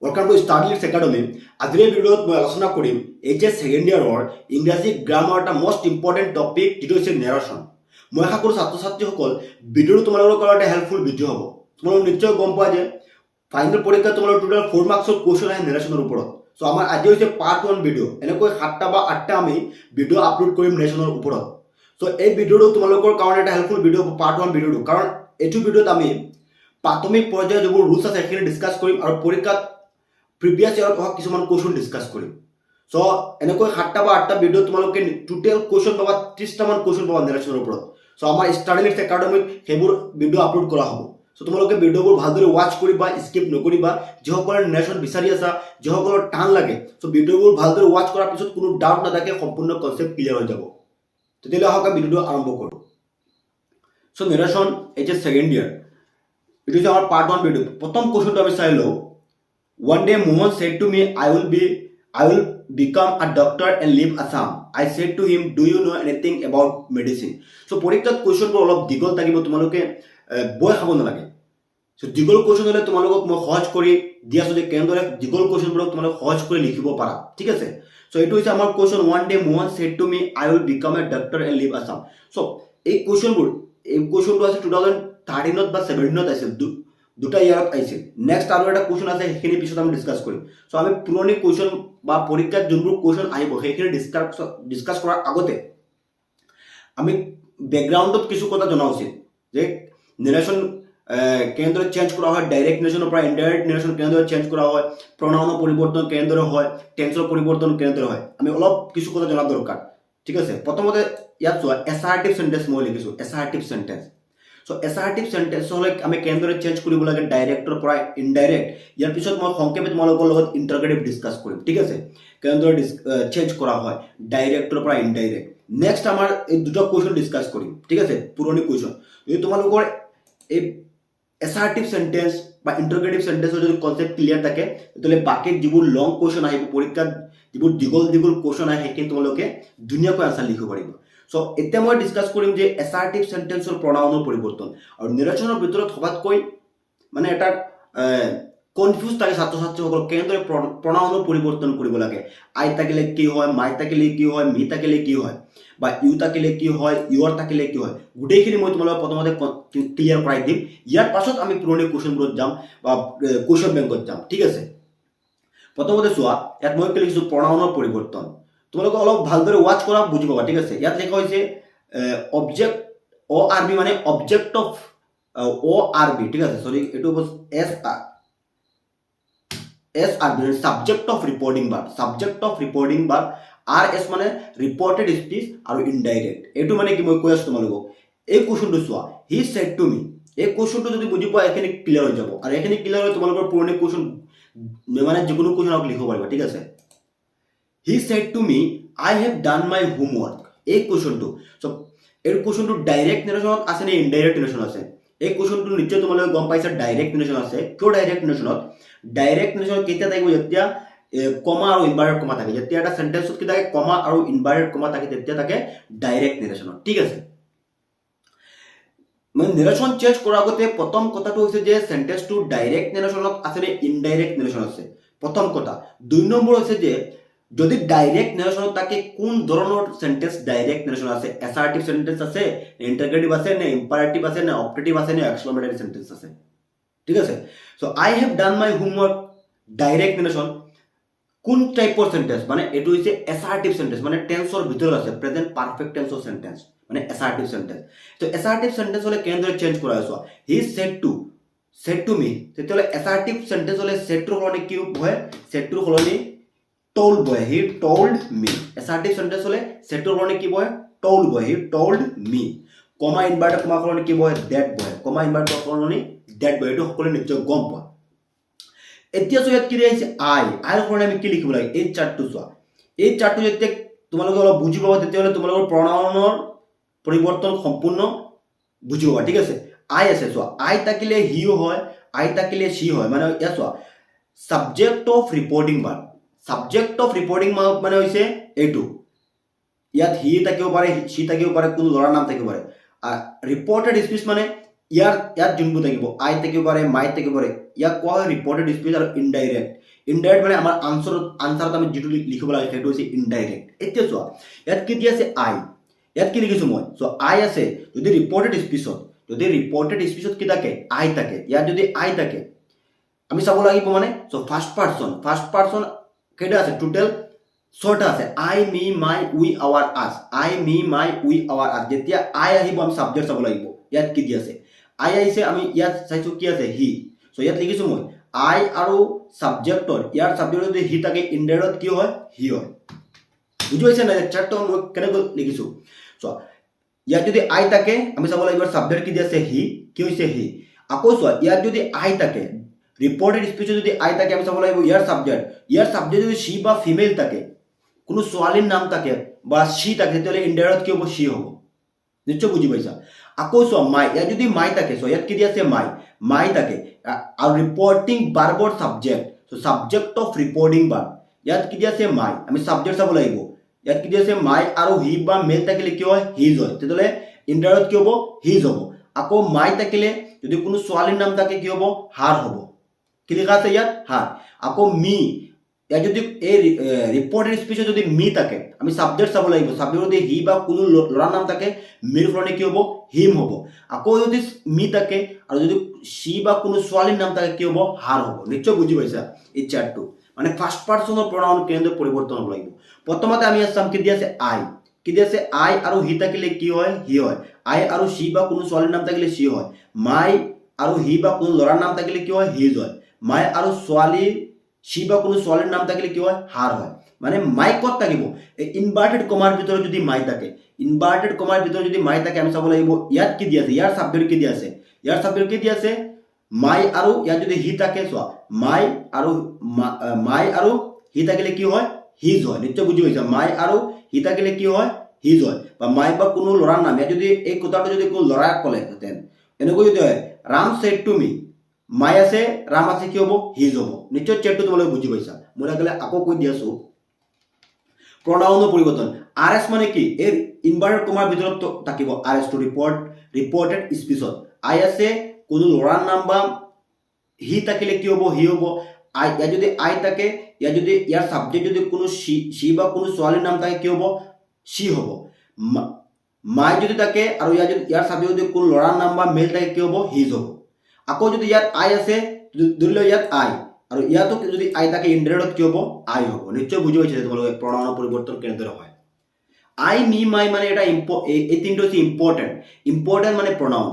Welcome to study leads academy. আজিৰ এই ভিডিঅ'ত মই আলোচনা কৰিম এইচএছ ছেকেণ্ড ইয়াৰৰ ইংৰাজী গ্ৰামাৰ এটা মষ্ট ইম্পৰ্টেণ্ট টপিক, যিটো হৈছে নেৰেশ্যন। মই আশা কৰোঁ ছাত্ৰ ছাত্ৰীসকল ভিডিঅ'টো তোমালোকৰ কাৰণে এটা হেল্পফুল ভিডিঅ' হ'ব। তোমালোক নিশ্চয় গম পোৱা যে ফাইনেল পৰীক্ষাত তোমালোকৰ টোটেল 4 মাৰ্কছৰ কুৱেশ্যন আহে নেৰেশ্যনৰ ওপৰত। চ' আমাৰ আজি হৈছে পাৰ্ট 1 ভিডিঅ'। এনেকৈ 7টা বা 8টা আমি ভিডিঅ' আপলোড কৰিম নেৰেশ্যনৰ ওপৰত। চ' এই ভিডিঅ'টো তোমালোকৰ কাৰণে এটা হেল্পফুল ভিডিঅ' হ'ব, পাৰ্ট 1 ভিডিঅ'টো। কাৰণ এইটো ভিডিঅ'ত আমি প্ৰাথমিক পৰ্যায়ৰ যিবোৰ ৰুলছ আছে সেইখিনি ডিছকাছ কৰিম আৰু পৰীক্ষাত প্ৰিভিয়াছ ইয়াৰত অহা কিছুমান কুৱেশ্যন ডিছকাছ কৰিম। চ' এনেকৈ 7টা বা 8টা ভিডিঅ' তোমালোকে টোটেল কুৱেশ্যন পাবা, 30টামান কুৱেশ্যন পাবা নেৰেশ্যনৰ ওপৰত। চ' আমাৰ ষ্টাডি লিডছ একাডেমিত সেইবোৰ ভিডিঅ' আপলোড কৰা হ'ব। চ' তোমালোকে ভিডিঅ'বোৰ ভালদৰে ৱাচ কৰিবা, স্কিপ নকৰিবা। যিসকলে নেৰেশ্যন বিচাৰি আছা, যিসকলৰ টান লাগে, চ' ভিডিঅ'বোৰ ভালদৰে ৱাচ কৰাৰ পিছত কোনো ডাউট নাথাকে, সম্পূৰ্ণ কনচেপ্ট ক্লিয়াৰ হৈ যাব। তেতিয়াহ'লে আহক ভিডিঅ'টো আৰম্ভ কৰোঁ। চ' নেৰেশ্যন এইচএছ ছেকেণ্ড ইয়াৰ, এইটো হৈছে আমাৰ পাৰ্ট 1 ভিডিঅ'। প্ৰথম কুৱেশ্যনটো আমি চাই লওঁ। One day Mohan said to me, I will become a doctor and leave Assam. I said to him, do you know anything about medicine? So পৰীক্ষাত কুৱেশ্যনবোৰ অলপ দীঘল থাকিব, তোমালোকে বয় খাব নালাগে। চ' দীঘল কুৱেশ্যন হ'লে তোমালোকক মই সহজ কৰি দি আছোঁ যে কেনেদৰে দীঘল কুৱেশ্যনবোৰক তোমালোক সহজ কৰি লিখিব পাৰা, ঠিক আছে। চ' এইটো হৈছে আমাৰ question. One day Mohan said to me, I will become a doctor and leave Assam. চ' এই কুৱেশ্যনটো আছিল 2013 বা 17 আছিল, দুটা ইয়াৰত আহিছিল। নেক্সট আৰু এটা কুৱেশ্যন আছে, সেইখিনি পিছত আমি ডিছকাছ কৰিম। চ' আমি পুৰণি কুৱেশ্যন বা পৰীক্ষাত যোনবোৰ কুৱেশ্যন আহিব সেইখিনি ডিছকাছ কৰাৰ আগতে আমি বেকগ্ৰাউণ্ডত কিছু কথা জনা উচিত যে নেৰেশ্যন কেনেদৰে চেঞ্জ কৰা হয়, ডাইৰেক্ট নেৰেশ্যনৰ পৰা ইনডাইৰেক্ট নেৰেশ্যন কেনেদৰে চেঞ্জ কৰা হয়, প্ৰনাউনৰ পৰিৱৰ্তন কেনেদৰে হয়, টেন্সৰ পৰিৱৰ্তন কেনেদৰে হয়, আমি অলপ কিছু কথা জনা দৰকাৰ, ঠিক আছে। প্ৰথমতে ইয়াত চোৱা, এছাৰ্টিভ চেণ্টেন্স মই লিখিছোঁ, এছাৰ্টিভ চেণ্টেন্স। চ' এছাৰ্টিভ চেণ্টেন্স হ'লে আমি কেনেদৰে চেঞ্জ কৰিব লাগে ডাইৰেক্টৰ পৰা ইনডাইৰেক্ট। ইয়াৰ পিছত মই সংক্ষেপে তোমালোকৰ লগত ইণ্টাৰগ্ৰেটিভ ডিছকাছ কৰিম, ঠিক আছে, কেনেদৰে চেঞ্জ কৰা হয় ডাইৰেক্টৰ পৰা ইনডাইৰেক্ট। নেক্সট আমাৰ এই দুটা কুৱেশ্যন ডিছকাছ কৰিম, ঠিক আছে, পুৰণি কুৱেশ্যন। যদি তোমালোকৰ এই এছাৰ্টিভ চেণ্টেন্স বা ইণ্টাৰগ্ৰেটিভ চেণ্টেন্সৰ যদি কনচেপ্ট ক্লিয়াৰ থাকে, তেতিয়াহ'লে বাকী যিবোৰ লং কুৱেশ্যন আহিব পৰীক্ষাত, যিবোৰ দীঘল কুৱেশ্যন আহে, সেইখিনি তোমালোকে ধুনীয়াকৈ আনচাৰ লিখিব পাৰিব। চ' এতিয়া মই ডিছকাছ কৰিম যে এছাৰ্টিভ চেণ্টেন্সৰ প্ৰনাউনৰ পৰিৱৰ্তন। আৰু নেৰেশ্যনৰ ভিতৰত সবাতকৈ মানে এটা কনফিউজ থাকে ছাত্ৰ ছাত্ৰীসকল, কেনেদৰে প্ৰনাউনৰ পৰিৱৰ্তন কৰিব লাগে। আই থাকিলে কি হয়, মাই থাকিলে কি হয়, মি থাকিলে কি হয়, বা ইউ থাকিলে কি হয়, ইউৰ থাকিলে কি হয়, গোটেইখিনি মই তোমালোকক প্ৰথমতে ক্লিয়াৰ কৰাই দিম। ইয়াৰ পাছত আমি পুৰণি কুৱেশ্যনবোৰত যাম বা কুৱেশ্যন বেংকত যাম, ঠিক আছে। প্ৰথমতে চোৱা, ইয়াত মই কি লিখিছোঁ, প্ৰনাউনৰ পৰিৱৰ্তন। তোমালোকে অলপ ভালদৰে ৱাচ কৰা, বুজি পাবা, ঠিক আছে। ইয়াত লিখা হৈছে অবজেক্ট ORB, মানে অবজেক্ট অফ ORB, ঠিক আছে, সরি এইটো SRB, subject of reporting verb, subject of reporting verb. RS মানে রিপোর্টেড স্পিচ আৰু ইনডাইৰেক্ট। এইটো মানে কি মই কৈ আছোঁ তোমালোকক। এই কুৱেশ্যনটো চোৱা, হি সেড টু মি। এই কুৱেশ্যনটো যদি বুজি পোৱা, এইখিনি ক্লিয়াৰ হৈ যাব। আৰু এইখিনি ক্লিয়াৰ হৈ তোমালোকৰ পুৰণি কুৱেশ্যন মানে যিকোনো কুৱেশ্যন লিখিব পাৰিবা, ঠিক আছে। He said to me, I have done my homework. এই কুৱেশ্যনটো, চ' এই কুৱেশ্যনটো ডাইৰেক্ট নেৰেশ্যনত আছে নে ইনডাইৰেক্ট নেৰেশ্যন আছে? এই কুৱেশ্যনটো নিশ্চয় তোমালোকে গম পাইছা ডাইৰেক্ট নেৰেশ্যন আছে। কিয় ডাইৰেক্ট নেৰেশ্যনত? ডাইৰেক্ট নেৰেশ্যন কেতিয়া থাকিব? যেতিয়া কমা আৰু ইনভাৰ্টেড কমা থাকে। যেতিয়া এটা চেণ্টেন্সত কি থাকে, কমা আৰু ইনভাৰ্টেড কমা থাকে, তেতিয়া থাকে ডাইৰেক্ট নেৰেশ্যনত, ঠিক আছে। মানে নেৰেশ্যন চেঞ্জ কৰাৰ আগতে প্ৰথম কথাটো হৈছে যে চেণ্টেন্সটো ডাইৰেক্ট নেৰেশ্যনত আছে নে ইনডাইৰেক্ট নেৰেশ্যন আছে, প্ৰথম কথা। 2 নম্বৰ হৈছে যে যদি ডাইৰেক্ট নেৰেশ্যনত থাকে, কোন ধৰণৰ চেণ্টেন্স ডাইৰেক্ট নেৰেশ্যন আছে? এছাৰ্টিভ চেণ্টেন্স আছে, ইণ্টাৰগ্ৰেটিভ আছে, নে ইম্পাৰেটিভ আছে, নে অপটেটিভ আছে, নে এক্সক্লেমেটৰী চেণ্টেন্স আছে, ঠিক আছে। So' I have done my homework, direct narration. কোন টাইপৰ চেণ্টেন্স? মানে এইটো হৈছে এছাৰ্টিভ চেণ্টেন্স, মানে টেন্সৰ ভিতৰত আছে, প্ৰেজেণ্ট পাৰফেক্ট টেন্সৰ চেণ্টেন্স, মানে এছাৰ্টিভ চেণ্টেন্স। ত' এছাৰ্টিভ চেণ্টেন্স হ'লে কেনেদৰে চেঞ্জ কৰা হৈছে? হি সেড টু মি। তেতিয়াহ'লে এছাৰ্টিভ চেণ্টেন্স হ'লে সেডটোৰ সলনি কি হয়? সেডটোৰ সলনি told বয়, হি told me। এছাৰ্টিভ চেণ্টেন্স হ'লে সেডটোৰ সলনি কি বয়? told বয়, হি told me। কমা ইনভাৰ্টেড কমা সলনি কি বয়? that boy. কমা ইনভাৰ্টেড সলনি that বয়। এইটো সকলোৱে নিশ্চয় গম পোৱা। এতিয়া চোৱা, ইয়াত কি আহিছে? আইৰ সলনি আমি কি লিখিব লাগে? এই চাৰ্টটো চোৱা। এই চাৰ্টটো যেতিয়া তোমালোকে অলপ বুজি পাবা, তেতিয়াহ'লে তোমালোকৰ প্ৰনাউনৰ পৰিৱৰ্তন সম্পূৰ্ণ বুজি পাবা, ঠিক আছে। আই আছে, চোৱা, আই থাকিলে হিও হয়, আই থাকিলে সি হয়। মানে ইয়াত চোৱা, subject of reporting verb. Subject of reporting verb মানে হৈছে এইটো। ইয়াত হি থাকিব পাৰে, সি থাকিব পাৰে, কোনো ল'ৰাৰ নাম থাকিব পাৰে। ৰিপৰ্টেড স্পিচ মানে ইয়াত যোনবোৰ থাকিব আই থাকিব পাৰে মাই থাকিব পাৰে ইয়াক কোৱা হয় ৰিপৰ্টেড স্পীচ আৰু ইনডাইৰেক্ট মানে আমাৰ আনচাৰত আমি যিটো লিখিব লাগে সেইটো হৈছে ইনডাইৰেক্ট এতিয়া চোৱা ইয়াত কি দি আছে আই ইয়াত কি লিখিছো মই চ' আই আছে যদি ৰিপৰ্টেড স্পীচত কি থাকে আই থাকে ইয়াত যদি আই থাকে আমি চাব লাগিব মানে চ' ফাৰ্ষ্ট পাৰ্চন কেইটা আছে টোটেল 6টা আছে আই মি মাই উই আৱাৰ আছ যেতিয়া আই আহিব আমি ছাবজেক্ট চাব লাগিব ইয়াত কি দি আছে আই আহিছে আমি ইয়াত চাইছো কি আছে হি চ' ইয়াত লিখিছো মই আই আৰু ছাবজেক্টৰ ইয়াৰ ছাবজেক্টৰ যদি হি থাকে ইনডাইৰেক্ট কি হয় হি হয় বুজি পাইছে নাই চাৰ্টটো মই কেনেকৈ লিখিছো চ' ইয়াত যদি আই থাকে আমি চাব লাগিব ছাবজেক্ট কি দি আছে হি কি হৈছে হি আকৌ চোৱা ইয়াত যদি আই থাকে ৰিপৰ্টেড স্পীচত যদি আই থাকে আমি চাব লাগিব ইয়াৰ ছাবজেক্ট যদি সি বা ফিমেল থাকে কোনো ছোৱালীৰ নাম থাকে বা সি থাকে তেতিয়াহ'লে ইনডাইৰেক্ট কি হ'ব সি হ'ব নিশ্চয় বুজি পাইছা আকৌ চোৱা মাই ইয়াত যদি মাই থাকে চ' ইয়াত কি দি আছে মাই থাকে আৰু ৰিপৰ্টিং বাৰ্বৰ ছাবজেক্ট অফ ৰিপৰ্টিং বাৰ্ব ইয়াত কি দি আছে মাই আমি ছাবজেক্ট চাব লাগিব ইয়াত কি দি আছে মাই আৰু হি বা মেল থাকিলে কি হয় হিজ হয় তেতিয়াহ'লে ইনডাইৰেক্ট কি হ'ব হিজ হ'ব আকৌ মাই থাকিলে যদি কোনো ছোৱালীৰ নাম থাকে কি হ'ব হাৰ হ'ব কি লিখা আছে ইয়াত হাৰ আকৌ মি ইয়াত যদি এই ৰিপৰ্টেড স্পীচত যদি মি থাকে আমি ছাবজেক্ট চাব লাগিব ছাবজেক্ট যদি হি বা কোনো ল'ৰাৰ নাম থাকে মিৰ সলনি কি হ'ব হিম হ'ব আকৌ যদি মি থাকে আৰু যদি সি বা কোনো ছোৱালীৰ নাম থাকে কি হ'ব হাৰ হ'ব নিশ্চয় বুজি পাইছা এই চাৰ্টটো মানে ফাৰ্ষ্ট পাৰ্চনৰ প্ৰনাউন কেনেদৰে পৰিৱৰ্তন হ'ব লাগিব প্ৰথমতে আমি চাম কি দি আছে আই আৰু হি থাকিলে কি হয় হি হয় আই আৰু সি বা কোনো ছোৱালীৰ নাম থাকিলে সি হয় মাই আৰু হি বা কোনো ল'ৰাৰ নাম থাকিলে কি হয় হিজ হয় মাই আৰু সি বা কোনো ছোৱালীৰ নাম থাকিলে কি হয় হাৰ হয় মানে মাই ক'ত থাকিব এই ইনভাৰ্টেড কমাৰ ভিতৰত যদি মাই থাকে আমি চাব লাগিব ইয়াত কি দি আছে ইয়াৰ ছাবজেক্ট কি দি আছে মাই আৰু ইয়াত যদি হি থাকে চোৱা মাই আৰু হি থাকিলে কি হয় হিজ হয় নিশ্চয় বুজি পাইছা মাই আৰু হি থাকিলে কি হয় হিজ হয় বা মাই বা কোনো ল'ৰাৰ নাম ইয়াত যদি এই কথাটো যদি কোনো ল'ৰাই ক'লেহেঁতেন এনেকৈ যদি হয় Ram said to me my আছে ৰাম আছে কি হ'ব হিজ হ'ব নিশ্চয় চেটটো তোমালোকে বুজি পাইছা মই লাগিলে আকৌ কৈ দি আছো প্ৰনাউনৰ পৰিৱৰ্তন আৰ এছ মানে কি এই ইনভাৰ্টেড কমাৰ ভিতৰত থাকিব আৰ এছ টু ৰিপৰ্টেড স্পীচত আই আছে কোনো ল'ৰাৰ নাম বা হি থাকিলে কি হ'ব হি হ'ব আই ইয়াত যদি আই থাকে ইয়াত যদি ইয়াৰ ছাবজেক্ট যদি কোনো সি বা কোনো ছোৱালীৰ নাম থাকে কি হ'ব সি হ'ব মাই যদি থাকে আৰু ইয়াৰ ছাবজেক্ট যদি কোনো ল'ৰাৰ নাম বা মেল থাকে কি হ'ব হিজ হ'ব আকৌ যদি ইয়াত আই আছে ধৰি লওক ইয়াত আই আৰু ইয়াতো যদি আই থাকে ইনডাইৰেক্ট কি হ'ব আই হ'ব নিশ্চয় বুজি পাইছে তোমালোকে প্ৰনাউনৰ পৰিৱৰ্তন কেনেদৰে হয় আই মি মাই মানে এটা এই তিনিটো হৈছে ইম্পৰ্টেণ্ট মানে প্ৰনাউন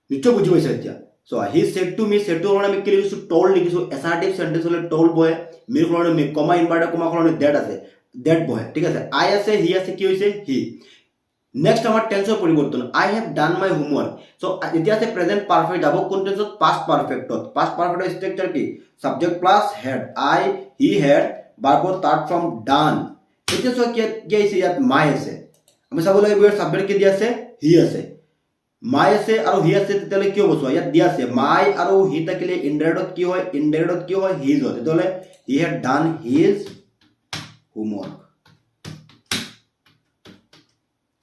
নিশ্চয় বুজি পাইছে এতিয়া চ' হি ছেড টু মি কাৰণে আমি কি লিখিছোঁ টল লিখিছোঁ এছাৰ্টিভ চেণ্টেন্স হ'লে টল বহে মিৰ সলনি মি কমা ইনভাৰ্টেড কমা সলনি ডেট আছে ডেট বহে ঠিক আছে আই আছে হি আছে কি হৈছে হি নেক্সট আমাৰ টেন্সৰ পৰিৱৰ্তন আই হেভ ডান মাই হোমৱৰ্ক চ' এতিয়া আছে প্ৰেজেণ্ট পাৰফেক্ট যাব কোন টেন্সত পাষ্ট পাৰফেক্টৰ ষ্ট্ৰাকচাৰ কি subject plus had I he had ভাৰ্বত ষ্টাৰ্ট ফ্ৰম ডান এতিয়া চোৱা কি আহিছে ইয়াত মাই আছে আমি চাব লাগিব ইয়াৰ ছাবজেক্ট কি দি আছে হি আছে মাই আছে আৰু হি আছে তেতিয়াহ'লে কি হ'ব চোৱা ইয়াত দিয়া আছে মাই আৰু হি থাকিলে ইনডাইৰেক্টত কি হয় হিজ হয় তেতিয়াহ'লে he had done his homework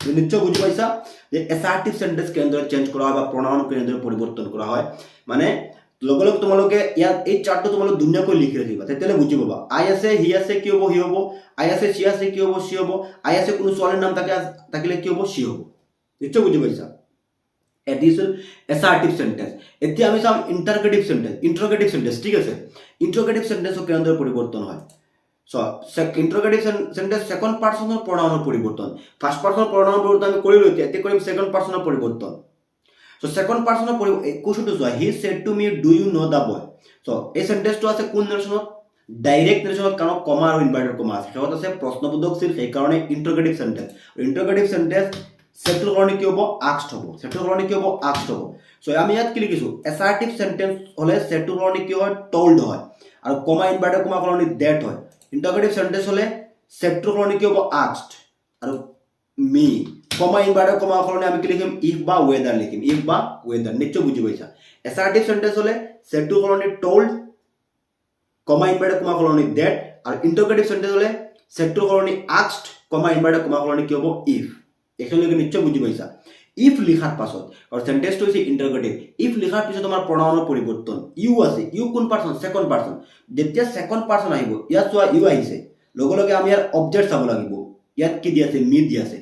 নিশ্চয় বুজি পাইছা যে এছাৰ্টিভ চেণ্টেন্স কেনেদৰে চেঞ্জ কৰা হয় বা প্ৰনাউন কেনেদৰে পৰিৱৰ্তন কৰা হয় মানে লগে লগে তোমালোকে ইয়াত এই চাৰ্টটো তোমালোকে ধুনীয়াকৈ লিখি ৰাখিবা তেতিয়াহ'লে বুজি পাবা আই আছে হি আছে কি হ'ব হি হ'ব আই আছে চি আছে কি হ'ব চি হ'ব আই আছে কোনো ছোৱালীৰ নাম থাকিলে কি হ'ব চি হ'ব নিশ্চয় বুজি পাইছা এডিশ্যন এছাৰ্টিভ চেণ্টেন্স এতিয়া আমি চাম ইণ্টাৰগেটিভ চেণ্টেন্স ঠিক আছে ইণ্টাৰগেটিভ চেণ্টেন্সৰ কেনেদৰে পৰিৱৰ্তন হয় চ' ইণ্টাৰগেটিভ চেণ্টেন্স ছেকেণ্ড পাৰ্চনৰ প্ৰনাউনৰ পৰিৱৰ্তন ফাৰ্ষ্ট পাৰ্চনৰ প্ৰনাউনৰ পৰিৱৰ্তন আমি কৰিলোঁ এতিয়া কৰিম ছেকেণ্ড পাৰ্চনৰ পৰিৱৰ্তন চ' ছেকেণ্ড পাৰ্চনৰ কুৱেশ্যনটো চোৱা he said to me do you know' the boy so' এই চেণ্টেন্সটো আছে কোন নেৰেশ্যনত ডাইৰেক্ট নেৰেশ্যনত কাৰণ কমা আৰু ইনভাৰ্টেড কমা আছে শেষত আছে প্ৰশ্নবোধক চিন সেইকাৰণে ইণ্টাৰগেটিভ চেণ্টেন্স ছেটটোৰ কাৰণে কি হ'ব আস্কড হ'ব চ' আমি ইয়াত কি লিখিছোঁ এছাৰ্টিভ চেণ্টেন্স হ'লে ছেটটোৰ কাৰণে কি হয় টল্ড হয় আৰু কমা ইনভাৰ্টেড কমা সলনি ডেট হয় ইণ্টাৰগেটিভ চেণ্টেন্স হ'লে ছেটটোৰ কাৰণে কি হ'ব আস্কড আৰু মি কমা ইনভাৰ্টেড কমা সলনি আমি কি লিখিম ইফ বা ৱেডাৰ লিখিম নিশ্চয় বুজি পাইছা এছাৰ্টিভ চেণ্টেন্স হ'লে ছেটটোৰ সলনি টল্ড কমা ইনভাৰ্টেড কমা সলনি ডেট আৰু ইণ্টাৰগেটিভ চেণ্টেন্স হ'লে ছেটটোৰ সলনি আস্কড কমা ইনভাৰ্টেড কমা সলনি কি হ'ব ইফ এইখিনিলৈকে নিশ্চয় বুজি পাইছা ইফ লিখাৰ পাছত আৰু সেন্টেন্সটো হৈছে ইন্টাৰগেটিভ ইফ লিখাৰ পিছত আমাৰ প্ৰনাউনৰ পৰিৱৰ্তন ইউ আছে ইউ কোন পাৰ্সন সেকেন্ড পাৰ্সন যেতিয়া সেকেন্ড পাৰ্সন আহিব ইয়াত চোৱা ইউ আহিছে লগে লগে আমি ইয়াৰ অবজেক্ট চাব লাগিব ইয়াত কি দি আছে মি দি আছে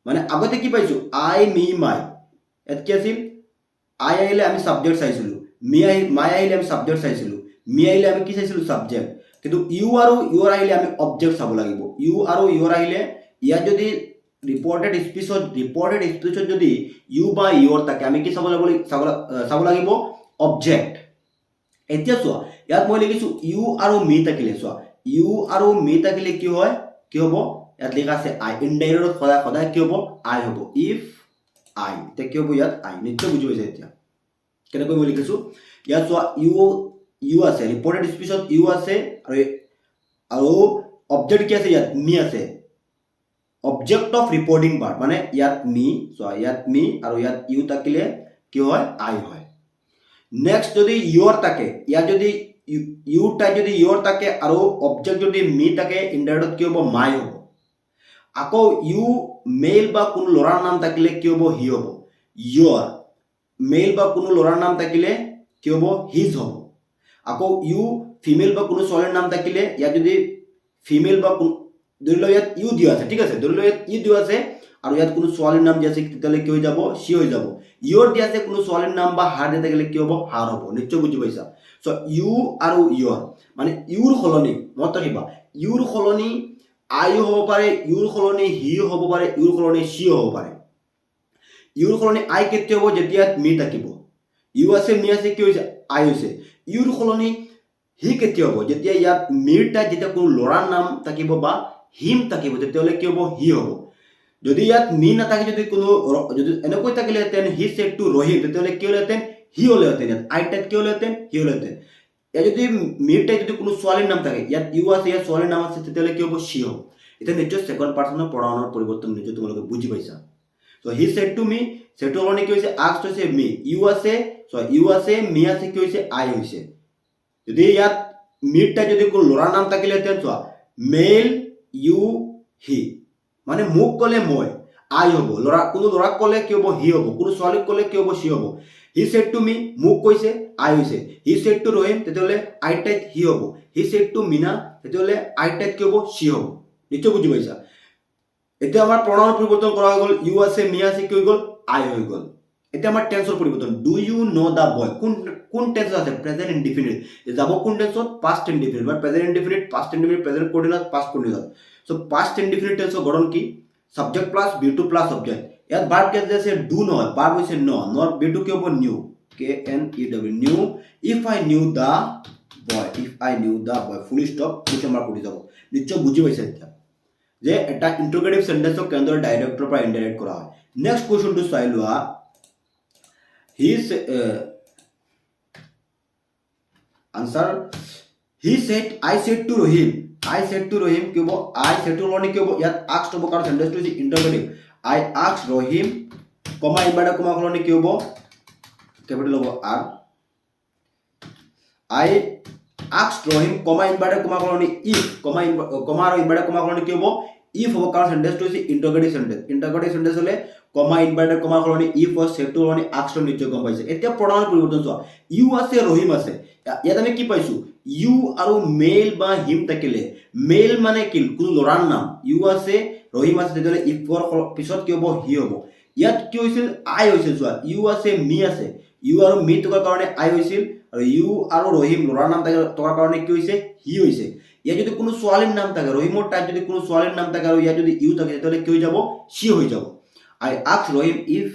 মানে আগতে কি পাইছো আই মি মাই ইয়াত কি আছিল আই আহিলে আমি সাবজেক্ট চাইছিলো মাই আহিলে আমি সাবজেক্ট চাইছিলো মি আহিলে আমি কি চাইছিলো সাবজেক্ট কিন্তু ইউ আৰু ইউৰ আহিলে আমি অবজেক্ট চাব লাগিব ইউ আৰু ইউৰ আহিলে ইয়াত যদি ৰিপৰ্টেড স্পিচত যদি ইউ বা ইউৰ থাকে আমি কি চাব লাগিব অবজেক্ট এতিয়া চোৱা ইয়াত মই লিখিছো ইউ আৰু মি থাকিলে চোৱা ইউ আৰু মি থাকিলে কি হয় কি হ'ব ইয়াত লিখা আছে আই ইনডাইৰেক্ট সদায় কি হ'ব আই হ'ব ইফ আই এতিয়া কি হ'ব ইয়াত আই নিশ্চয় বুজি পাইছে এতিয়া কেনেকৈ মই লিখিছো ইয়াত চোৱা ইউ আছে ৰিপৰ্টেড স্পিচত ইউ আছে আৰু অবজেক্ট কি আছে ইয়াত মি আছে অবজেক্ট অফ ৰিপৰ্টিং পাৰ্ট মানে ইয়াত মি চোৱা ইয়াত মি আৰু ইয়াত ইউ থাকিলে কি হয় আই হয় নেক্সট যদি ইউৰ থাকে ইয়াত যদি ইউ টাই যদি ইউৰ থাকে আৰু অবজেক্ট যদি মি থাকে ইনডাইৰেক্ট কি হ'ব মাই হ'ব আকৌ ইউ মেল বা কোনো ল'ৰাৰ নাম থাকিলে কি হ'ব হি হ'ব ইউৰ মেল বা কোনো ল'ৰাৰ নাম থাকিলে কি হ'ব হিজ হ'ব আকৌ ইউ ফিমেল বা কোনো ছোৱালীৰ নাম থাকিলে ইয়াত যদি ফিমেল বা ধৰি লওক ইয়াত ইউ দিয়া আছে ঠিক আছে ধৰি লওক ইয়াত ই দিয়া আছে আৰু ইয়াত কোনো ছোৱালীৰ নাম দিয়া আছে তেতিয়াহ'লে কি হৈ যাব সি হৈ যাব ইউৰ দিয়া আছে কোনো ছোৱালীৰ নাম বা হাৰ দিয়া থাকিলে কি হ'ব হাৰ হ'ব নিশ্চয় বুজি পাইছা চ' ইউ আৰু ইউৰ মানে ইউৰ সলনি মনত ৰাখিবা ইউৰ সলনি আইও হ'ব পাৰে ইউৰ সলনি হিও হ'ব পাৰে ইউৰ সলনি সিও হ'ব পাৰে ইউৰ সলনি আই কেতিয়া হ'ব যেতিয়া মি থাকিব ইউ আছে মি আছে কি হৈছে আই হৈছে ইউৰ সলনি হি কেতিয়া হ'ব যেতিয়া ইয়াত মিৰ ঠাইত যেতিয়া কোনো ল'ৰাৰ নাম থাকিব বা হিম থাকিব তেতিয়াহ'লে কি হ'ব হি হ'ব যদি ইয়াত মি নাথাকে যদি কোনো যদি এনেকৈ থাকিলেহেঁতেন হি ছেড টু ৰহিম তেতিয়াহ'লে কি হ'লেহেঁতেন হি হ'লেহেঁতেন ইয়াত আই ঠাইত কি হ'লেহেঁতেন হি হ'লেহেঁতেন ইয়াত যদি মিৰ ঠাইত যদি কোনো ছোৱালীৰ নাম থাকে ইয়াত ইউ আছে ইয়াত ছোৱালীৰ নাম আছে তেতিয়াহ'লে কি হ'ব সি হ'ব এতিয়া নিশ্চয় সেকেন্ড পাৰ্সনৰ প্ৰনাউনৰ পৰিৱৰ্তন নিশ্চয় তোমালোকে বুজি পাইছা চ' হি ছেড টু মি ছেডটো সলনি কি হৈছে আস্কড হৈছে মি ইউ আছে চ' ইউ আছে মি আছে কি হৈছে আই হৈছে যদি ইয়াত মিৰ ঠাইত যদি কোনো ল'ৰাৰ নাম থাকিলেহেঁতেন চোৱা মেল ইউ হি মানে মোক ক'লে মই আই হ'ব কোনো ল'ৰাক ক'লে কি হ'ব হি হ'ব কোনো ছোৱালীক ক'লে কি হ'ব সি হ'ব হি ছেড টু মি মোক কৈছে আই হৈছে হি ছেড টু ৰহিম তেতিয়াহ'লে আই ঠাইত হি হ'ব হি ছেড টু মিনা তেতিয়াহ'লে আই ঠাইত কি হ'ব সি হ'ব নিশ্চয় বুজি পাইছা এতিয়া আমাৰ প্ৰনাউন পৰিৱৰ্তন কৰা হৈ গ'ল ইউ আছে মি আছে কি হৈ গ'ল আই হৈ গ'ল এতিয়া আমাৰ টেন্সৰ পৰিৱৰ্তন do you know' the boy কোন টেন্সত আছে প্ৰেজেন্ট ইনডিফিনিট যাব কোন টেন্সত পাষ্ট ইনডিফিনিট বা present indefinite past indefinite present continuous past continuous so' past indefinite টেন্সৰ গঠন কি subject plus V two plus object ইয়াত ভার্ব কে আছে ডু নহয় ভার্ব হৈছে নট বি2 কি হ'ব knew K N E W knew if I knew the boy full stop question mark কৰি যাব নিশ্চয় বুজি পাইছে এতিয়া যে এটা ইন্টাৰগেটিভ সেন্টেন্সক কেনেদৰে ডাইৰেক্টৰ পৰা ইনডাইৰেক্ট কৰা হয় নেক্সট কুৱেশ্যনটো চাই লোৱা answer he said I said to Rahim কি হ'ব I said to Rahim কি হ'ব ইয়াত asked হ'ব কাৰণ সেন্টেন্সটো হৈছে interrogative I asked Rahim comma inverted comma সলনি কি হ'ব কেপিটেল হ'ব R I asked Rahim comma inverted comma সলনি if কমা আৰু ইনভাৰ্টেড কমা সলনি কি হ'ব if হ'ব কাৰণ সেন্টেন্সটো হৈছে ইন্টাৰগেটিভ সেন্টেন্স হ'লে কমা ইনভাৰ্টেড কমা সলনি if হয় সেটো সলনি asked নিশ্চয় গম পাইছে এতিয়া প্ৰনাউন পৰিৱৰ্তন চোৱা ইউ আছে ৰহিম আছে ইয়াত আমি কি পাইছো ইউ আৰু মেল বা হিম থাকিলে মেল মানে কি কোনো ল'ৰাৰ নাম ইউ আছে ৰহিম আছে তেতিয়াহ'লে ইফৰ পিছত কি হ'ব হি হ'ব ইয়াত কি হৈছিল আই হৈছিল চোৱা ইউ আছে মি আছে ইউ আৰু মি থকাৰ কাৰণে আই হৈছিল আৰু ইউ আৰু ৰহিম ল'ৰাৰ নাম থকাৰ কাৰণে কি হৈছে হি হৈছে ইয়াত যদি কোনো ছোৱালীৰ নাম থাকে ৰহিমৰ ঠাইত যদি কোনো ছোৱালীৰ নাম থাকে আৰু ইয়াত যদি ইউ থাকে তেতিয়াহ'লে কি হৈ যাব সি হৈ যাব I asked Rahim if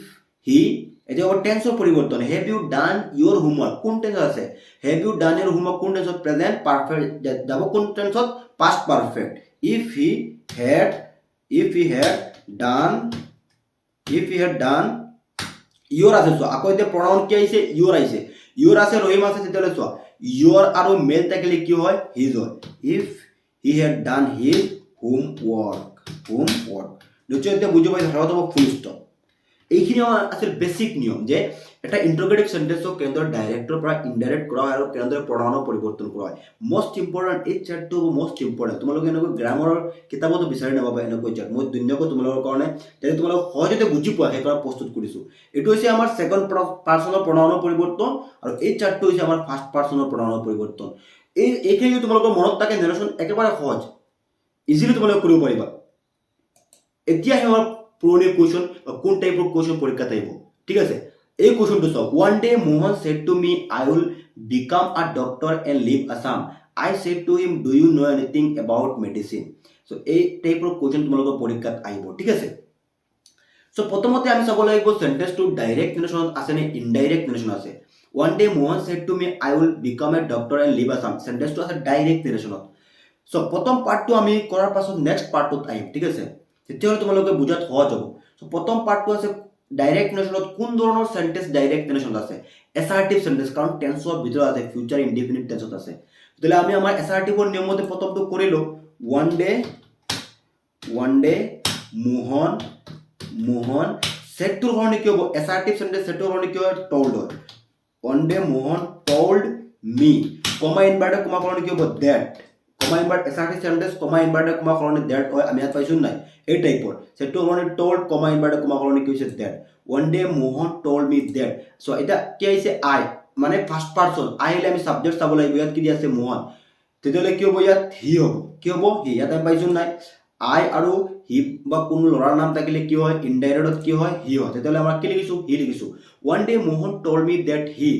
he এতিয়া হ'ব টেন্সৰ পৰিৱৰ্তন have you done your homework কোন টেন্সত আছে have you done your homework কোন টেন্সত প্ৰেজেন্ট পাৰফেক্ট যাব কোন টেন্সত past perfect if he had done your আছে চোৱা আকৌ এতিয়া প্ৰনাউন কি আহিছে ইউৰ আছে ৰহিম আছে তেতিয়াহ'লে চোৱা ইউৰ আৰু মেল থাকিলে কি হয় হিজ হয় if he had done his homework নিশ্চয় এতিয়া বুজি পাইছে শেষত হ'ব ফুল ষ্টপ এইখিনি আমাৰ আছিল বেছিক নিয়ম যে এটা ইন্টাৰগেটিভ সেন্টেন্সক কেনেদৰে ডাইৰেক্টৰ পৰা ইনডাইৰেক্ট কৰা হয় আৰু কেনেদৰে প্ৰনাউনৰ পৰিৱৰ্তন কৰা হয় মোষ্ট ইম্পৰ্টেণ্ট এই চাৰ্টটো মোষ্ট ইম্পৰ্টেণ্ট তোমালোকে এনেকৈ গ্ৰামাৰৰ কিতাপতো বিচাৰি নাপাবা এনেকৈ চাৰ্ট মই ধুনীয়াকৈ তোমালোকৰ কাৰণে যাতে তোমালোক সহজতে বুজি পোৱা সেইকাৰণে প্ৰস্তুত কৰিছোঁ এইটো হৈছে আমাৰ ছেকেণ্ড পাৰ্চনৰ প্ৰনাউনৰ পৰিৱৰ্তন আৰু এই চাৰ্টটো হৈছে আমাৰ ফাৰ্ষ্ট পাৰ্চনৰ প্ৰনাউনৰ পৰিৱৰ্তন এইখিনি যদি তোমালোকৰ মনত থাকে নেৰেশ্যন একেবাৰে সহজ ইজিলি তোমালোকে কৰিব পাৰিবা এতিয়া আমাৰ পুৰণি কুৱেশ্যন কোন টাইপৰ কুৱেশ্যন পৰীক্ষাত আহিব ঠিক আছে এই কুৱেশ্যনটো চাওক one day Mohan said to me I will become a doctor and live Assam I said to him do you know anything about medicine so' এই টাইপৰ কুৱেশ্যন তোমালোকৰ পৰীক্ষাত আহিব ঠিক আছে চ' প্ৰথমতে আমি চাব লাগিব চেণ্টেন্সটো ডাইৰেক্ট নেৰেশ্যনত আছে নে ইনডাইৰেক্ট নেৰেশ্যন আছে one day Mohan said to me I will become a doctor and live Assam চেণ্টেন্সটো আছে ডাইৰেক্ট নেৰেশ্যনত চ' প্ৰথম পাৰ্টটো আমি কৰাৰ পাছত নেক্সট পাৰ্টটোত আহিম ঠিক আছে তেতিয়াহ'লে তোমালোকে বুজাত সহজ হ'ব চ' প্ৰথম পাৰ্টটো আছে ডাইৰেক্ট নেৰেশ্যনত কোন ধৰণৰ সেন্টেন্স ডাইৰেক্ট নেৰেশ্যনত আছে এছাৰ্টিভ সেন্টেন্স কাৰণ টেন্সৰ ভিতৰত আছে ফিউচাৰ ইনডিফিনিট টেন্সত আছে তেতিয়াহ'লে আমি আমাৰ এছাৰ্টিভৰ নিয়মতে প্ৰথমটো কৰিলোঁ ওৱান ডে মোহন সেটটোৰ কাৰণে কি হ'ব এছাৰ্টিভ সেন্টেন্স সেটটোৰ কাৰণে কি হয় টল্ড হয় one day Mohan told me comma inverted comma কাৰণে কি হ'ব that comma invert assertive sentence comma inverted comma কাৰণে ডেট হয় আমি ইয়াত পাইছোঁ নাই এই টাইপৰ সেটটোৰ কাৰণে টল্ড কমা ইনভাৰ্টেড কমা কাৰণে কি হৈছে that one day Mohan told me that so' এতিয়া কি আহিছে আই মানে ফাৰ্ষ্ট পাৰ্চন আহিলে আমি ছাবজেক্ট চাব লাগিব ইয়াত কি দি আছে মোহন তেতিয়াহ'লে কি হ'ব ইয়াত হি হ'ব কি হ'ব হি ইয়াত আমি পাইছোঁ নাই আই আৰু হি বা কোনো ল'ৰাৰ নাম থাকিলে কি হয় ইনডাইৰেক্টত কি হয় হি হয় তেতিয়াহ'লে আমাৰ কি লিখিছোঁ হি লিখিছোঁ one day Mohan told me that he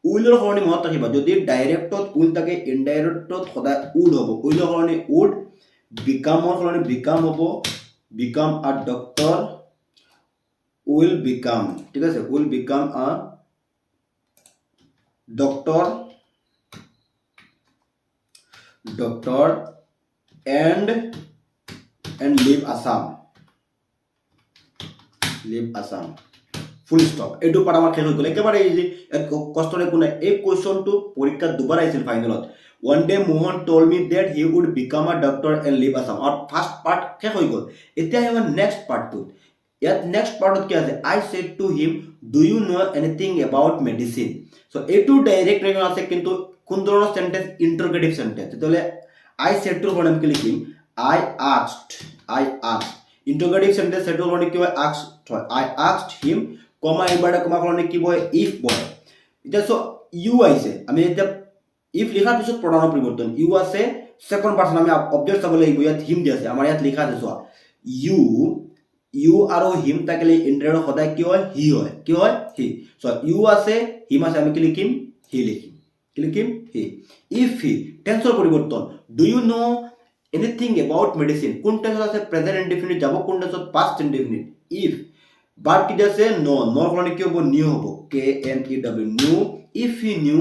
উইলৰ সলনি মনত ৰাখিবা যদি ডাইৰেক্টত উইল থাকে ইনডাইৰেক্টত সদায় উড হ'ব উইলৰ সলনি উড বিকামৰ সলনি বিকাম হ'ব became a doctor will become ঠিক আছে will become a doctor and live Assam full stop এইটো পাৰা আমাৰ শেষ হৈ গ'ল একেবাৰে ইজি কষ্টৰ একো নাই এই কুৱেশ্যনটো পৰীক্ষাত দুবাৰ আহিছিল ফাইনেলত one day Mohan told me that he would become a doctor and live Assam আৰু ফাৰ্ষ্ট পাৰ্ট শেষ হৈ গ'ল এতিয়া আহিব নেক্সট পাৰ্টটোত ইয়াত নেক্সট পাৰ্টত কি আছে I said to him do you know anything about medicine চ' এইটো ডাইৰেক্ট নেৰেশ্যন আছে কিন্তু কোন ধৰণৰ সেন্টেন্স ইন্টাৰগেটিভ সেন্টেন্স তেতিয়াহ'লে আই সেডটোৰ কাৰণে আমি কি লিখিম আই আস্কড ইন্টাৰগেটিভ সেন্টেন্স সেটটোৰ কাৰণে কি হয় আস্কড হয় আই আস্কড হিম কমা ইনভাৰ্টেড কমা কাৰণে কি হয় ইফ বয় এতিয়া চ' ইউ আহিছে আমি এতিয়া ইফ লিখাৰ পিছত প্ৰনাউনৰ পৰিৱৰ্তন ইউ আছে ছেকেণ্ড পাৰ্চন আমি অবজেক্ট চাব লাগিব ইয়াত হিম দি আছে আমাৰ ইয়াত লিখা আছে চোৱা ইউ আৰু হিম থাকিলে ইনডাইৰেক্ট সদায় কি হয় হি চ' ইউ আছে হিম আছে আমি কি লিখিম হি লিখিম হি ইফ হি টেন্সৰ পৰিৱৰ্তন do you know anything about medicine কোন টেন্সত আছে প্ৰেজেন্ট ইনডিফিনিট যাব কোন টেন্সত পাষ্ট ইনডিফিনিট ইফ বাট কি আছে নো ন'ৰ কাৰণে কি হ'ব নিউ হ'ব KNEW new if he knew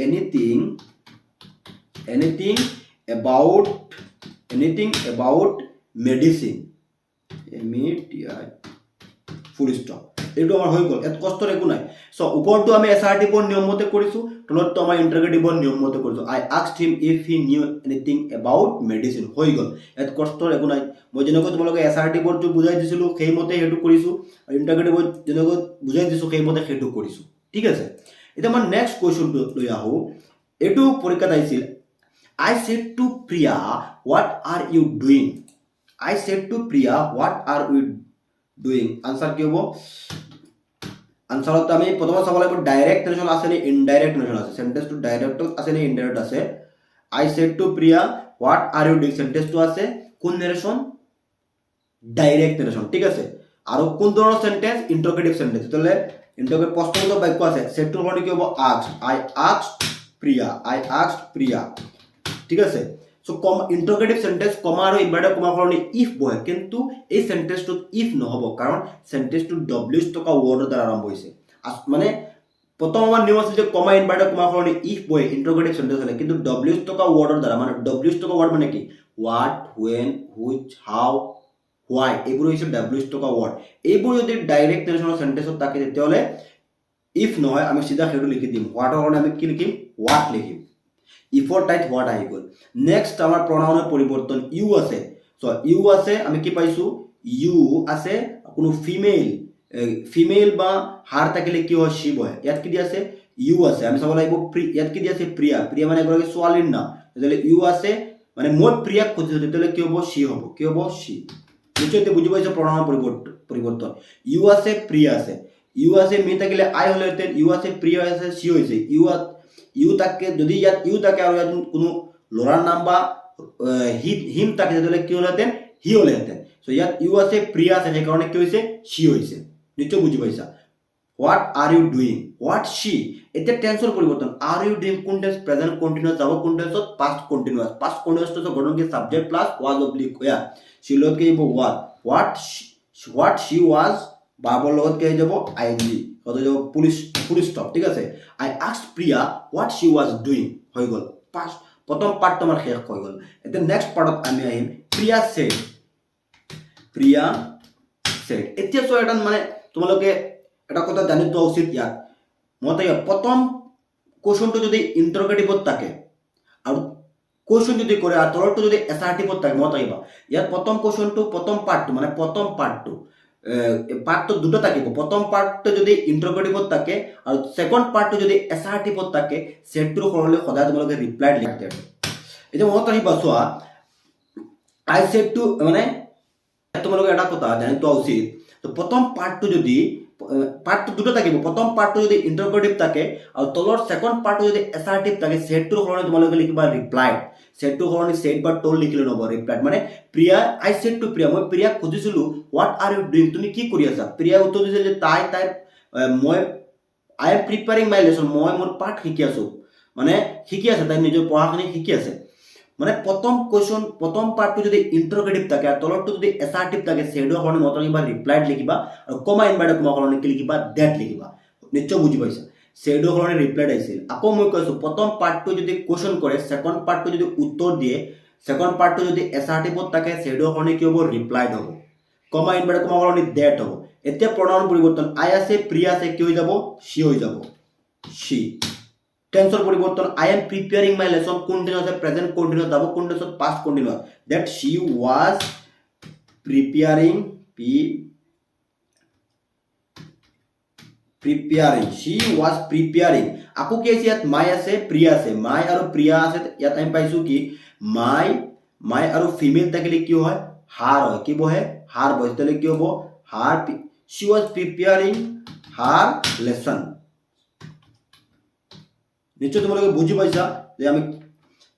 anything about medicine METI full stop এইটো আমাৰ হৈ গ'ল ইয়াত কষ্টৰ একো নাই চ' ওপৰটো আমি এছাৰ্টিভৰ নিয়ম মতে কৰিছোঁ তলতটো আমাৰ ইণ্টাৰগেটিভৰ নিয়ম মতে কৰিছোঁ I asked him if he knew anything about medicine হৈ গ'ল ইয়াত কষ্টৰ একো নাই মই যেনেকৈ তোমালোকে এছাৰ্টিভৰটো বুজাই দিছিলোঁ সেইমতে সেইটো কৰিছোঁ আৰু ইণ্টাৰগেটিভত যেনেকৈ বুজাই দিছোঁ সেইমতে সেইটো কৰিছোঁ ঠিক আছে এতিয়া মই নেক্সট কুৱেশ্যনটো লৈ আহোঁ এইটো পৰীক্ষাত আহিছিল I said to Priya, what are you doing? Answer কি হ'ব আনসাৰত আমি প্ৰথমে চাব লাগিব ডাইৰেক্ট নেৰেশ্যন আছে নে ইনডাইৰেক্ট নেৰেশ্যন আছে সেন্টেন্সটো ডাইৰেক্টত আছে নে ইনডাইৰেক্ট আছে I said to Priya, what are you doing সেন্টেন্সটো আছে কোন নেৰেশ্যন ডাইৰেক্ট নেৰেশ্যন ঠিক আছে আৰু কোন ধৰণৰ সেন্টেন্স ইন্টাৰগেটিভ সেন্টেন্স তেতিয়াহ'লে ইন্টাৰগেটিভ প্ৰশ্নগত বাক্য আছে সেটটোৰ কাৰণে কি হ'ব asked I asked Priya ঠিক আছে সো ইন্টাৰগেটিভ সেন্টেন্স কমা আৰু ইনভাৰ্টেড কমা কাৰণে ইফ বহে কিন্তু এই সেন্টেন্সটোত ইফ নহ'ব কাৰণ সেন্টেন্সটো ডব্লিউছ থকা ৱৰ্ডৰ দ্বাৰা আৰম্ভ হৈছে মানে প্ৰথম আমাৰ নিয়ম আছিল যে কমা ইনভাৰ্টেড কমা কাৰণে ইফ বহে ইন্টাৰগেটিভ সেন্টেন্স হ'লে কিন্তু ডব্লিউছ থকা ৱৰ্ডৰ দ্বাৰা মানে ডব্লিউছ থকা ৱৰ্ড মানে কি হোৱাট হুৱেন হুইচ হাউ হোৱাই এইবোৰ হৈছে ডব্লিউছ থকা ৱৰ্ড এইবোৰ যদি ডাইৰেক্ট নেৰেশ্যনৰ সেন্টেন্সত থাকে তেতিয়াহ'লে ইফ নহয় আমি সিধা সেইটো লিখি দিম হোৱাটৰ কাৰণে আমি কি লিখিম হোৱাট লিখিম ইফৰ টাইট হোৱাট আহি গ'ল নেক্সট আমাৰ প্ৰনাউনৰ পৰিৱৰ্তন ইউ আছে চ' ইউ আছে আমি কি পাইছোঁ ইউ আছে কোনো ফিমেল ফিমেল বা হার থাকিলে কি হয় সি বহে ইয়াত কি দি আছে ইউ আছে আমি চাব লাগিব ইয়াত কি দি আছে প্ৰিয়া প্ৰিয়া মানে এগৰাকী ছোৱালীৰ নাম তেতিয়াহ'লে ইউ আছে মানে মই প্ৰিয়াক খুজিছো তেতিয়াহ'লে কি হ'ব সি হ'ব কি হ'ব সি নিশ্চয় বুজি পাইছো প্ৰণামৰ পৰিৱৰ্তন ইউ আছে প্ৰিয়া আছে ইউ আছে মি থাকিলে আই হ'লেহেঁতেন ইউ আছে প্ৰিয়া আছে সি হৈছে ইউ তাকে যদি ইয়াত ইউ থাকে আৰু ইয়াত কোনো ল'ৰাৰ নাম বা হিম থাকে তেতিয়াহ'লে কি হ'লেহেঁতেন হি হ'লেহেঁতেন চ' ইয়াত ইউ আছে প্ৰিয়া আছে সেইকাৰণে কি হৈছে সি হৈছে নিশ্চয় বুজি পাইছা what are you doing what she এতিয়া টেন্সৰ পৰিৱৰ্তন আৰ ইউ ডুইং কোন টেন্স প্ৰেজেন্ট কণ্টিনিউৱাছ যাব কোন টেন্সত পাষ্ট কণ্টিনিউৱাছটো গঠন কি সাবজেক্ট প্লাছ ৱাজ অব্লিক হোৱা সি লগত কি আহিব হোৱাট সি ৱাজ ভাৰ্বৰ লগত কি আহি যাব আই এন জি হৈ যাব ফুল ষ্টপ ঠিক আছে I asked Priya what she was doing হৈ গ'ল পাষ্ট প্ৰথম পাৰ্টটো আমাৰ শেষ হৈ গ'ল এতিয়া নেক্সট পাৰ্টত আমি আহিম প্ৰিয়া ছেড এতিয়া চোৱা এটা মানে তোমালোকে এটা কথা জানি থোৱা উচিত ইয়াত মই প্ৰথম কুৱেশ্যনটো যদি ইণ্টাৰগেটিভত থাকে আৰু কুৱেশ্যন যদি কৰে আৰু তলৰটো যদি এছাৰ্টিভত থাকে মই থাকিবা ইয়াত প্ৰথম কুৱেশ্যনটো প্ৰথম পাৰ্টটো দুটা থাকিব প্ৰথম পাৰ্টটো যদি ইণ্টাৰগেটিভত থাকে আৰু ছেকেণ্ড পাৰ্টটো যদি এছাৰ্টিভত থাকে ছেটটোৰ সলনি সদায় তোমালোকে ৰিপ্লাই লিখে এতিয়া মনত ৰাখিবা চোৱা আই ছেড টু মানে তোমালোকে এটা কথা জানি থোৱা উচিত প্ৰথম পাৰ্টটো যদি পাৰ্টটো দুটা থাকিব প্ৰথম পাৰ্টটো যদি ইণ্টাৰগেটিভ থাকে আৰু তলৰ ছেকেণ্ড পাৰ্টটো যদি এছাৰ্টিভ থাকে ছেটটোৰ সলনি তোমালোকে লিখিবা ৰিপ্লাইড ছেটটোৰ সলনি ছেট বা টোল লিখিলে নহ'ব ৰিপ্লাইড মানে প্ৰিয়া আই ছেড টু প্ৰিয়া মই প্ৰিয়াক খুজিছিলোঁ হোৱাট আৰ ইউ ডুইং তুমি কি কৰি আছা প্ৰিয়াই উত্তৰ দিছে যে মই আই এম প্ৰিপেয়াৰিং মাই লেচন মই মোৰ পাঠ শিকি আছোঁ মানে শিকি আছে তাই নিজৰ পঢ়াখিনি শিকি আছে মানে প্ৰথম পাৰ্টটো যদি ইণ্টাৰগেটিভ থাকে আৰু তলৰটো যদি এছাৰ্টিভ থাকে ছেডৰ সলনি মত লিখিবা ৰিপ্লাইড লিখিবা আৰু কমা ইনভাৰ্টেড কমা সলনি কি লিখিবা ডেট লিখিবা নিশ্চয় বুজি পাইছা ছেডৰ সলনি ৰিপ্লাইড আহিছিল আকৌ মই কৈছোঁ প্ৰথম পাৰ্টটো যদি কুৱেশ্যন কৰে ছেকেণ্ড পাৰ্টটো যদি উত্তৰ দিয়ে ছেকেণ্ড পাৰ্টটো যদি এছাৰ্টিভত থাকে ছেডৰ সলনি কি হ'ব ৰিপ্লাইড হ'ব কমা ইনভাৰ্টেড কমা সলনি ডেট হ'ব এতিয়া প্ৰণাউন পৰিৱৰ্তন আই আছে প্ৰিয়া আছে কি হৈ যাব সি হৈ যাব সি টেন্সৰ পৰিৱৰ্তন I am preparing my lesson কোন টেন্স আছে প্ৰেজেন্ট কণ্টিনিউৱাছ যাব কোন টেন্সত past continuous that she was preparing she was preparing আকৌ কি আছে ইয়াত মাই আছে প্ৰিয়া আছে মাই আৰু প্ৰিয়া আছে ইয়াত আমি পাইছো কি মাই আৰু ফিমেল থাকিলে কি হয় হাৰ হয় কি বহে হাৰ বহে তাহলে কি হ'ব her she was preparing her lesson নিশ্চয় তোমালোকে বুজি পাইছা যে আমি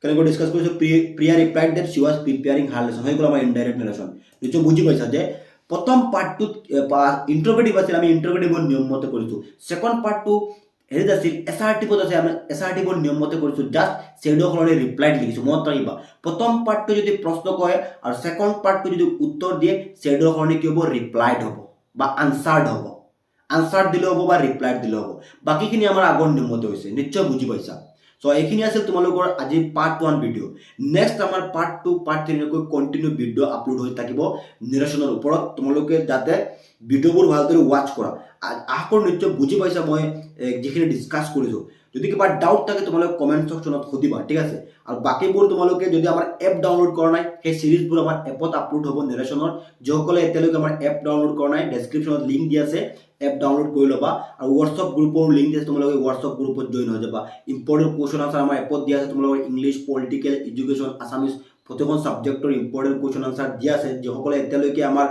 কেনেকৈ ডিসকাস কৰিছো Priya replied that she was preparing her lesson হৈ গ'ল আমাৰ ইনডাইৰেক্ট নেৰেশ্যন নিশ্চয় বুজি পাইছা যে প্ৰথম পাৰ্টটোত ইণ্টাৰগেটিভ আছিল আমি ইণ্টাৰগেটিভৰ নিয়ম মতে কৰিছো ছেকেণ্ড পাৰ্টটো হেৰিত আছিল এছাৰ্টিভত আছে আমি এছাৰ্টিভৰ নিয়ম মতে কৰিছো জাষ্ট ছেডৰ সলনি ৰিপ্লাইড লিখিছো মনত ৰাখিবা প্ৰথম পাৰ্টটো যদি প্ৰশ্ন কৰে আৰু ছেকেণ্ড পাৰ্টটো যদি উত্তৰ দিয়ে ছেডৰ সলনি কি হ'ব ৰিপ্লাইড হ'ব বা আনসাৰ্ড হ'ব আনসাৰ দিলে হ'ব বা ৰিপ্লাইড দিলে হ'ব বাকিখিনি আমাৰ আগৰ নিয়ম মতে হৈছে নিশ্চয় বুজি পাইছা সো এইখিনি আছিল তোমালোকৰ আজি পাৰ্ট 1 ভিডিও নেক্সট আমাৰ পাৰ্ট 2 পাৰ্ট 3 কৈ কন্টিনিউ ভিডিও আপলোড হৈ থাকিব নিৰেশনৰ ওপৰত তোমালোকে যাতে ভিডিওবোৰ ভালদৰে ওয়াচ কৰা আশা নিশ্চয় বুজি পাইছা মই যিখিনি ডিসকাস কৰিছো যদি কিবা ডাউট থাকে তোমালোকে কমেন্ট সেকশনত সুধিবা ঠিক আছে আৰু বাকিবোৰ তোমালোকে যদি আমাৰ এপ ডাউনলোড কৰা নাই সেই সিৰিজবোৰ আমাৰ এপত আপলোড হ'ব নিৰেশনৰ যিসকলে এতিয়ালৈকে আমাৰ এপ ডাউনলোড কৰা নাই ডেসক্ৰিপশনত লিংক দি আছে এপ ডাউনলোড কৰি ল'বা আৰু হোৱাটছআপ গ্ৰুপৰ লিংক আছে তোমালোকে হোৱাটছআপ গ্ৰুপত জয়েন হৈ যাবা ইম্পৰ্টেন্ট কোৱেশ্চন আনসাৰ আমাৰ এপত দিয়া আছে তোমালোকৰ ইংলিছ পলিটিকেল এডুকেশ্যন আছামিজ প্ৰতিখন সাবজেক্টৰ ইম্পৰ্টেন্ট কোৱেশ্চন আনসাৰ দিয়া আছে যিসকলে এতিয়ালৈকে আমাৰ